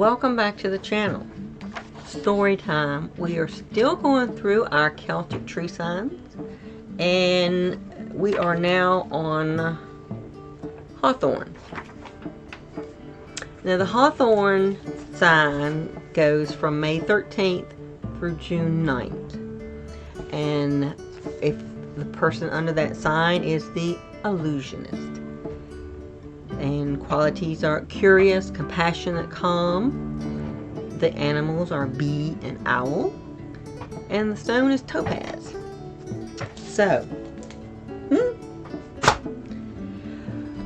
welcome back to the channel. Story time. We are still going through our Celtic tree signs, and we are now on Hawthorn. Now the Hawthorn sign goes from May 13th through June 9th, and if the person under that sign is the illusionist. And qualities are curious, compassionate, calm. The animals are bee and owl. And the stone is topaz. So,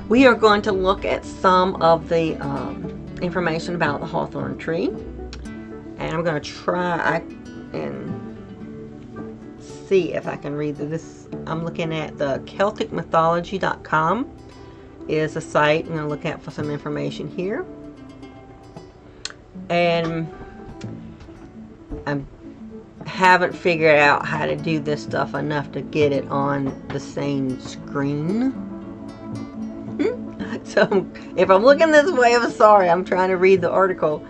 we are going to look at some of the information about the hawthorn tree. And I'm going to try and see if I can read this. I'm looking at the CelticMythology.com. is a site I'm going to look at for some information here. And I haven't figured out how to do this stuff enough to get it on the same screen. So if I'm looking this way, I'm sorry. I'm trying to read the article.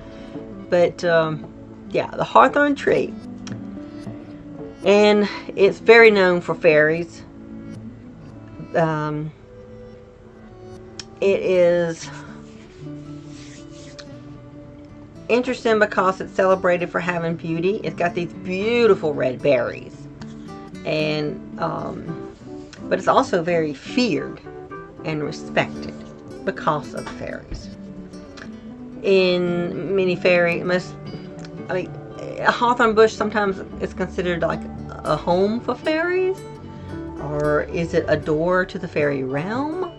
But yeah, the hawthorn tree. And it's very known for fairies. It is interesting because it's celebrated for having beauty. It's got these beautiful red berries, and but it's also very feared and respected because of the fairies. In many a hawthorn bush sometimes is considered like a home for fairies, or is it a door to the fairy realm?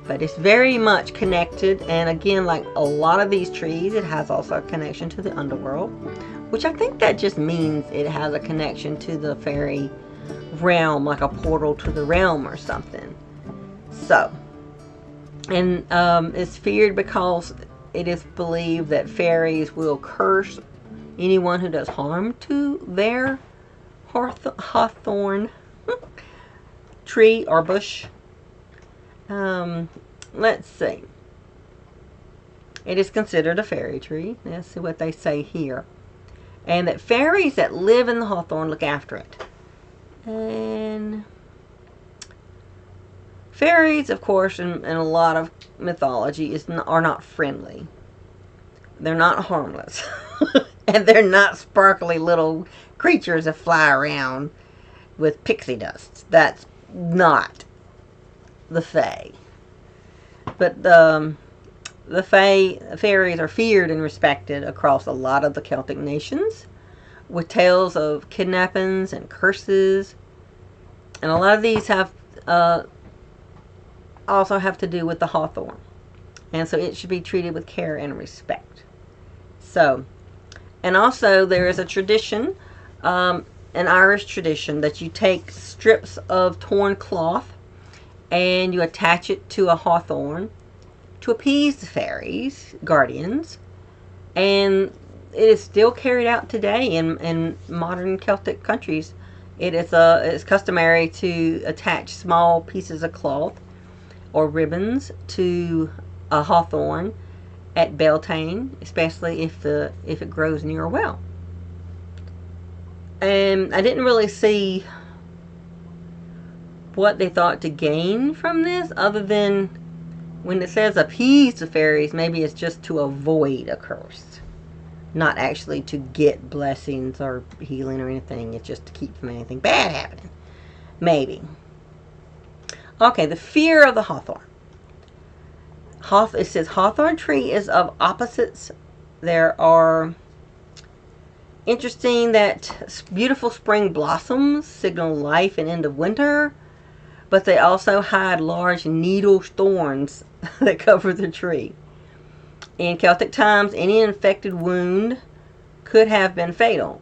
But it's very much connected, and again, like a lot of these trees, it has also a connection to the underworld, which I think that just means it has a connection to the fairy realm, like a portal to the realm or something. So, and it's feared because it is believed that fairies will curse anyone who does harm to their hawthorn tree or bush. Let's see. It is considered a fairy tree. Let's see what they say here. And that fairies that live in the hawthorn look after it. And fairies, of course, in a lot of mythology are not friendly. They're not harmless. And they're not sparkly little creatures that fly around with pixie dust. That's not the fae. But the fairies are feared and respected across a lot of the Celtic nations, with tales of kidnappings and curses, and a lot of these have also have to do with the hawthorn, and so it should be treated with care and respect. So, and also there is a tradition, an Irish tradition, that you take strips of torn cloth and you attach it to a hawthorn to appease the fairies, guardians, and it is still carried out today in modern Celtic countries. It's customary to attach small pieces of cloth or ribbons to a hawthorn at Beltane, especially if it grows near a well. And I didn't really see what they thought to gain from this, other than when it says appease the fairies, maybe it's just to avoid a curse, not actually to get blessings or healing or anything. It's just to keep from anything bad happening, maybe. Okay, the fear of the hawthorn. It says hawthorn tree is of opposites. There are interesting that beautiful spring blossoms signal life and end of winter, but they also hide large needle thorns that cover the tree. In Celtic times, any infected wound could have been fatal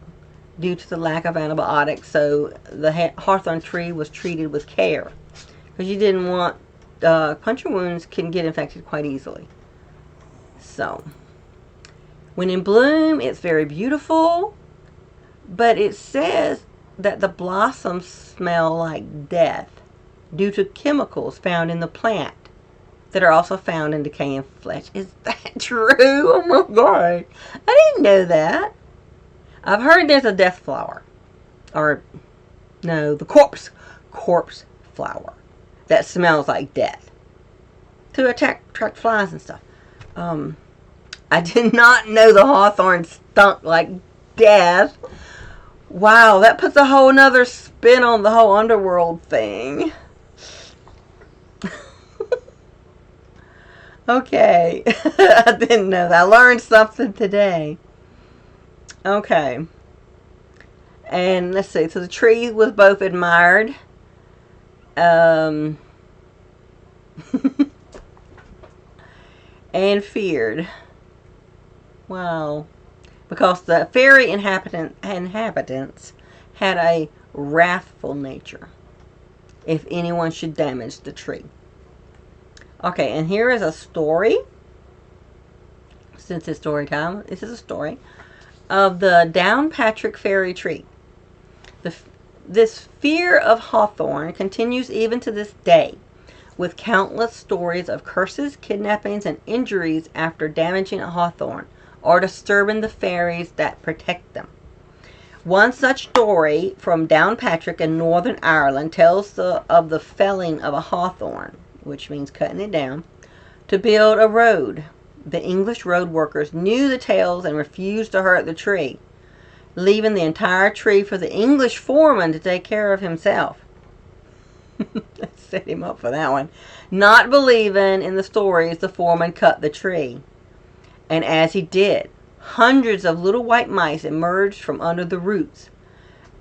due to the lack of antibiotics, so the hawthorn tree was treated with care, because you didn't want puncture wounds can get infected quite easily. So, when in bloom, it's very beautiful, but it says that the blossoms smell like death due to chemicals found in the plant. that are also found in decaying flesh. Is that true? Oh my God. I didn't know that. I've heard there's a death flower. Or, no, the corpse flower. That smells like death. To attract flies and stuff. I did not know the hawthorn stunk like death. Wow, that puts a whole nother spin on the whole underworld thing. Okay. I didn't know that. I learned something today. Okay. And let's see. So the tree was both admired and feared. Wow. Because the fairy inhabitants had a wrathful nature if anyone should damage the tree. Okay, and here is a story. Since it's story time, this is a story of the Downpatrick fairy tree. This fear of Hawthorn continues even to this day, with countless stories of curses, kidnappings, and injuries after damaging a hawthorn or disturbing the fairies that protect them. One such story from Downpatrick in Northern Ireland tells of the felling of a hawthorn, which means cutting it down, to build a road. The English road workers knew the tales and refused to hurt the tree, leaving the entire tree for the English foreman to take care of himself. Set him up for that one. Not believing in the stories, the foreman cut the tree. And as he did, hundreds of little white mice emerged from under the roots.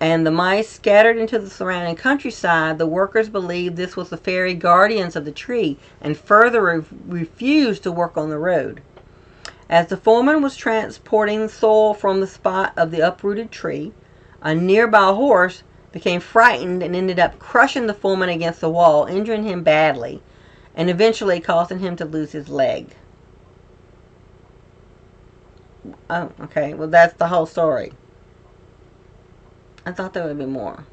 And the mice scattered into the surrounding countryside. The workers believed this was the fairy guardians of the tree and further refused to work on the road. As the foreman was transporting soil from the spot of the uprooted tree, a nearby horse became frightened and ended up crushing the foreman against the wall, injuring him badly, and eventually causing him to lose his leg. Oh, okay. Well, that's the whole story. I thought there would be more.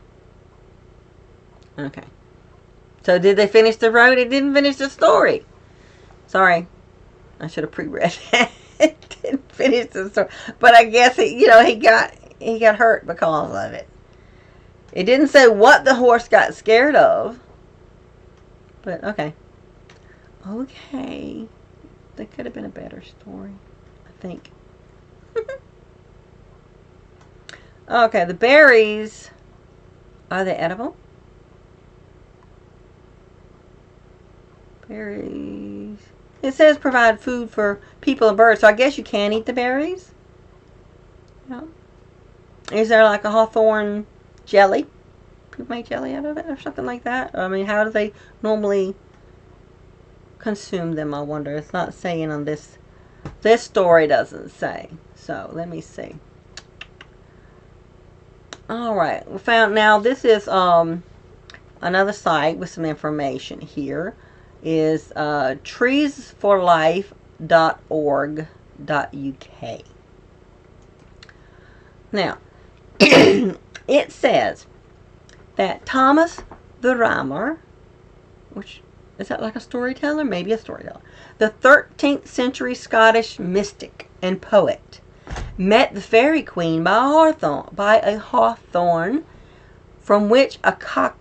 Okay. So did they finish the road? It didn't finish the story. Sorry. I should have pre-read that. It didn't finish the story. But I guess he got hurt because of it. It didn't say what the horse got scared of. But okay. Okay. That could have been a better story, I think. Okay, the berries, are they edible? Berries. It says provide food for people and birds, so I guess you can eat the berries. Yeah. Is there like a hawthorn jelly? People make jelly out of it or something like that? I mean, how do they normally consume them, I wonder? It's not saying on this. This story doesn't say. So, let me see. Alright, we found, now this is another site with some information here. Is treesforlife.org.uk. Now, it says that Thomas the Rhymer, which is that like a storyteller? Maybe a storyteller. The 13th century Scottish mystic and poet met the fairy queen by a hawthorn from which a cuckoo.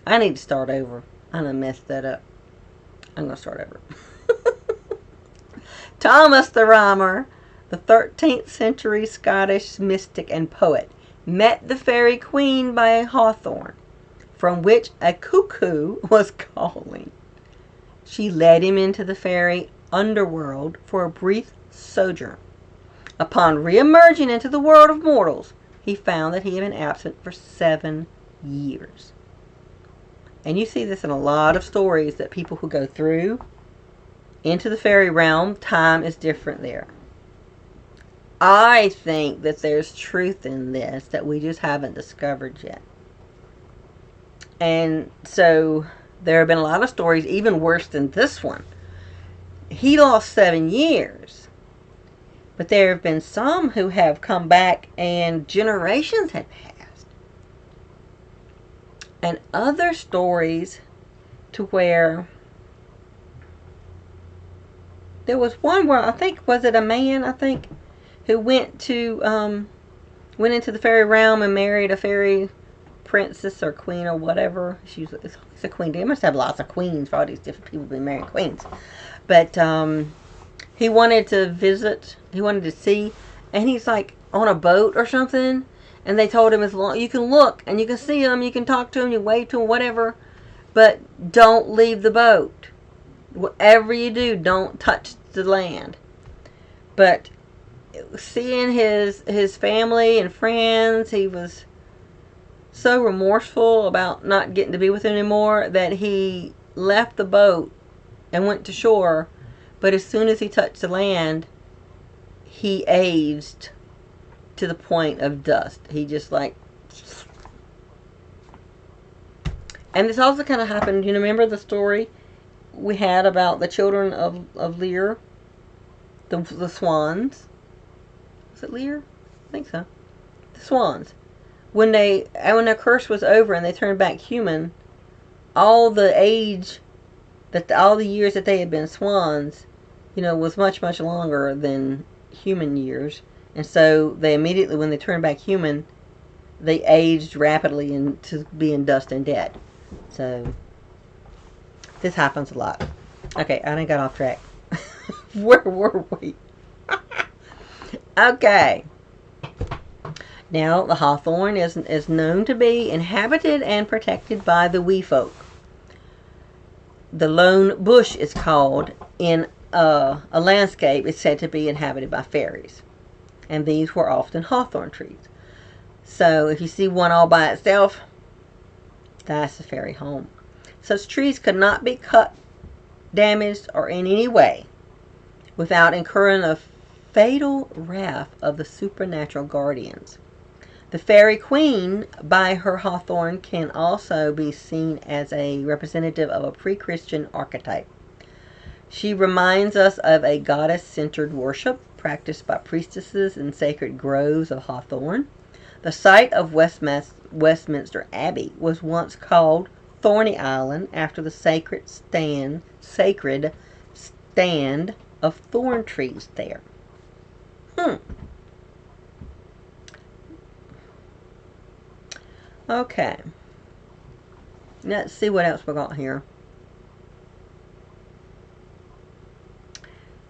I need to start over. I done messed that up. I'm going to start over. Thomas the Rhymer, the 13th century Scottish mystic and poet, met the fairy queen by a hawthorn from which a cuckoo was calling. She led him into the fairy underworld for a brief sojourn. Upon re-emerging into the world of mortals, he found that he had been absent for 7 years. And you see this in a lot of stories, that people who go through into the fairy realm, time is different there. I think that there's truth in this that we just haven't discovered yet. And so there have been a lot of stories even worse than this one. He lost 7 years. But there have been some who have come back and generations had passed. And other stories to where there was one where I think, was it a man, I think, who went into the fairy realm and married a fairy princess or queen or whatever. It's a queen. They must have lots of queens for all these different people being married queens. But he wanted to visit. He wanted to see, and he's like on a boat or something. And they told him, as long you can look and you can see him, you can talk to him, you wave to him, whatever, but don't leave the boat. Whatever you do, don't touch the land. But seeing his family and friends, he was so remorseful about not getting to be with them anymore that he left the boat and went to shore. But as soon as he touched the land, he aged to the point of dust. He just like... And this also kind of happened, you remember the story we had about the children of Lear? The swans. Was it Lear? I think so. The swans. When their curse was over and they turned back human, all the years that they had been swans, was much, much longer than human years. And so they immediately, when they turned back human, they aged rapidly into being dust and dead. So this happens a lot. Okay, I done got off track. Where were we? Okay. Now, the Hawthorn is known to be inhabited and protected by the wee folk. The lone bush is called in a landscape is said to be inhabited by fairies. And these were often hawthorn trees. So if you see one all by itself, that's a fairy home. Such trees could not be cut, damaged, or in any way without incurring the fatal wrath of the supernatural guardians. The fairy queen by her hawthorn can also be seen as a representative of a pre-Christian archetype. She reminds us of a goddess-centered worship practiced by priestesses in sacred groves of hawthorn. The site of Westminster Abbey was once called Thorny Island after the sacred stand of thorn trees there. Okay. Let's see what else we got here.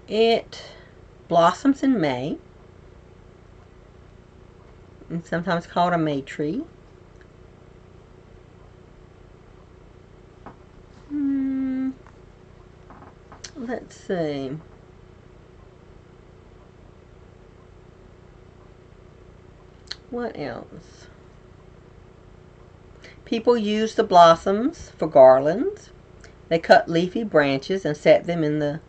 It blossoms in May, and sometimes called a May tree. Let's see. What else? People use the blossoms for garlands. They cut leafy branches and set them in the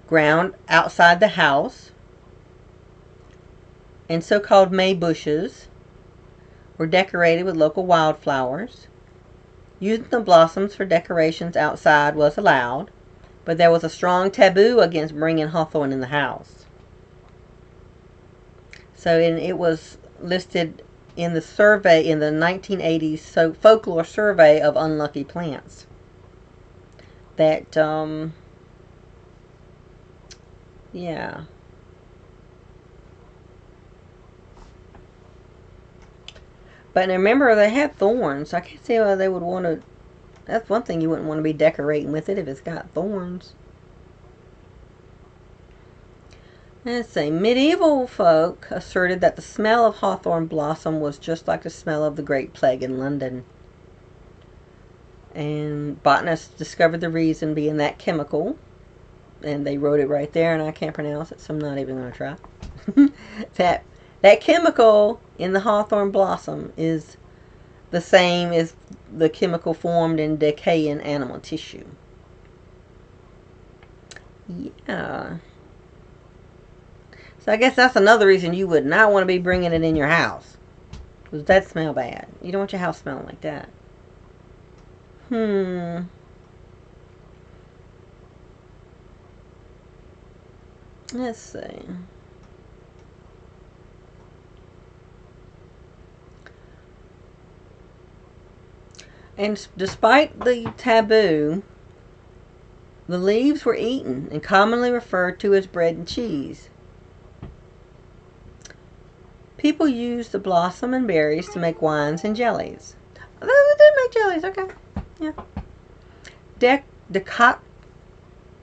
ground outside the house. And so-called May bushes were decorated with local wildflowers. Using the blossoms for decorations outside was allowed, but there was a strong taboo against bringing hawthorn in the house. So it was listed in the survey in the 1980s folklore survey of unlucky plants that yeah, but remember they had thorns. I can't see why they would want to. That's one thing you wouldn't want to be decorating with it, if it's got thorns. Let's see. Medieval folk asserted that the smell of hawthorn blossom was just like the smell of the Great Plague in London. And botanists discovered the reason being that chemical. And they wrote it right there, and I can't pronounce it, so I'm not even going to try. That chemical in the hawthorn blossom is the same as the chemical formed in decaying animal tissue. Yeah. So I guess that's another reason you would not want to be bringing it in your house. Because that smell bad. You don't want your house smelling like that. Let's see. And despite the taboo, The leaves were eaten and commonly referred to as bread and cheese. People used the blossom and berries to make wines and jellies. Oh, they did make jellies, okay. Yeah.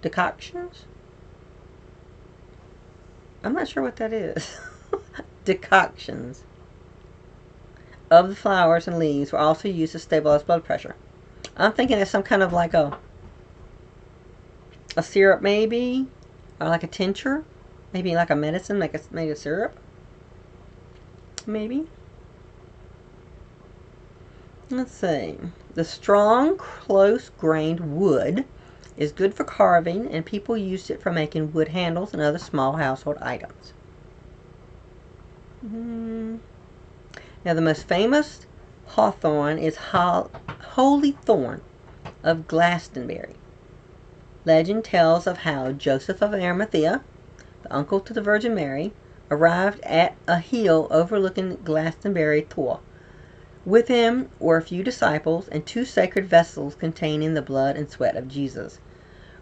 Decoctions? I'm not sure what that is. Decoctions of the flowers and leaves were also used to stabilize blood pressure. I'm thinking it's some kind of like a syrup maybe, or like a tincture, maybe like a medicine, made of syrup, maybe. Let's see. The strong, close-grained wood is good for carving, and people used it for making wood handles and other small household items. Now, the most famous hawthorn is Holy Thorn of Glastonbury. Legend tells of how Joseph of Arimathea, the uncle to the Virgin Mary, arrived at a hill overlooking Glastonbury Tor. With him were a few disciples and 2 sacred vessels containing the blood and sweat of Jesus.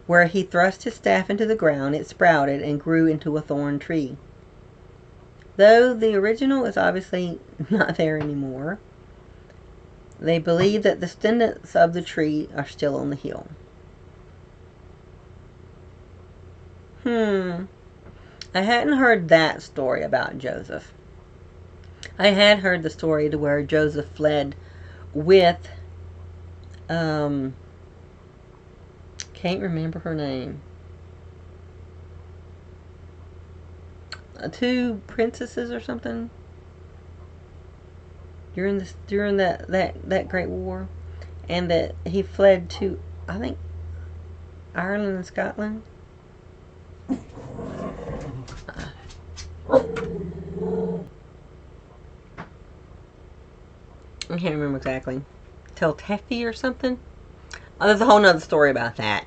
Where he thrust his staff into the ground, it sprouted and grew into a thorn tree. Though the original is obviously not there anymore, they believe that the descendants of the tree are still on the hill. I hadn't heard that story about Joseph. I had heard the story to where Joseph fled with, can't remember her name. 2 princesses or something during that Great War, and that he fled to, I think, Ireland and Scotland. I can't remember exactly. Teltefi or something. Oh, there's a whole nother story about that.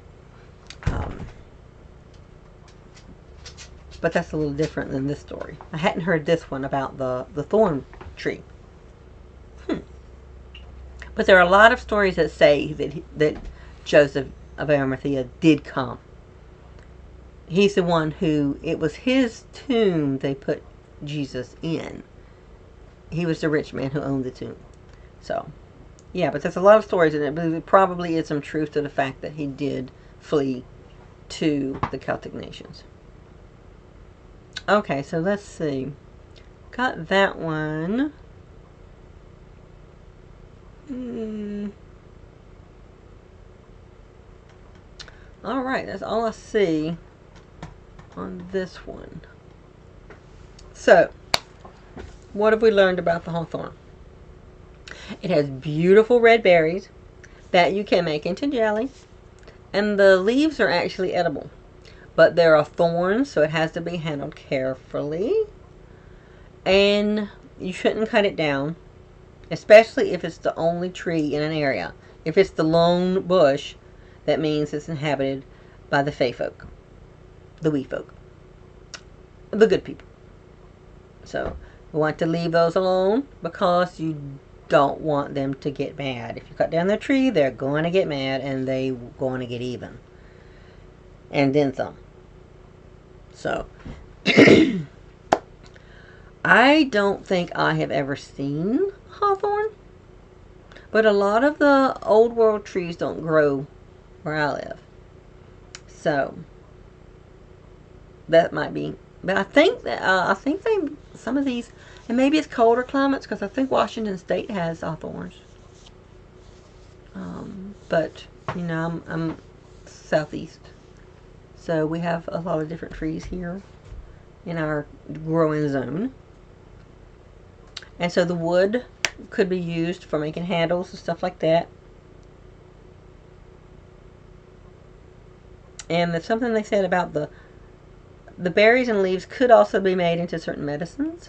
But that's a little different than this story. I hadn't heard this one about the thorn tree. But there are a lot of stories that say that Joseph of Arimathea did come. He's the one who, it was his tomb they put Jesus in. He was the rich man who owned the tomb. So, yeah, but there's a lot of stories in it, but there probably is some truth to the fact that he did flee to the Celtic nations. Okay, so let's see. Got that one. Alright, that's all I see on this one. So, what have we learned about the hawthorn? It has beautiful red berries that you can make into jelly, and the leaves are actually edible. But there are thorns, so it has to be handled carefully. And you shouldn't cut it down, especially if it's the only tree in an area. If it's the lone bush, that means it's inhabited by the fey folk, the wee folk, the good people. So you want to leave those alone because you don't want them to get mad. If you cut down their tree, they're going to get mad and they're going to get even. And then some. So, I don't think I have ever seen hawthorn, but a lot of the old world trees don't grow where I live. So, that might be, but I think that, some of these, and maybe it's colder climates, because I think Washington State has hawthorns. But, you know, I'm southeast. So we have a lot of different trees here in our growing zone. And so the wood could be used for making handles and stuff like that. And there's something they said about the berries and leaves could also be made into certain medicines.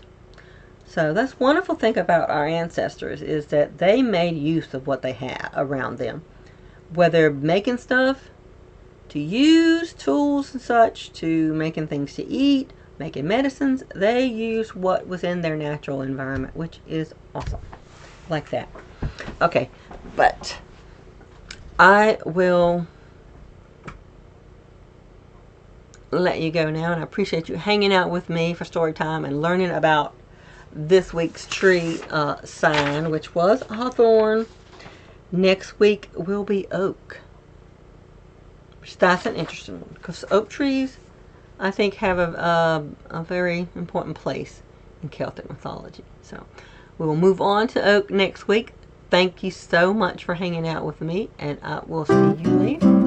So that's wonderful thing about our ancestors, is that they made use of what they had around them. Whether making stuff to use, tools and such, to making things to eat, making medicines, they used what was in their natural environment, which is awesome. Like that. Okay, but I will let you go now, and I appreciate you hanging out with me for story time and learning about this week's tree sign, which was Hawthorn. Next week will be oak, which that's an interesting one, because oak trees, I think, have a very important place in Celtic mythology. So we will move on to oak next week. Thank you so much for hanging out with me, and I will see you later.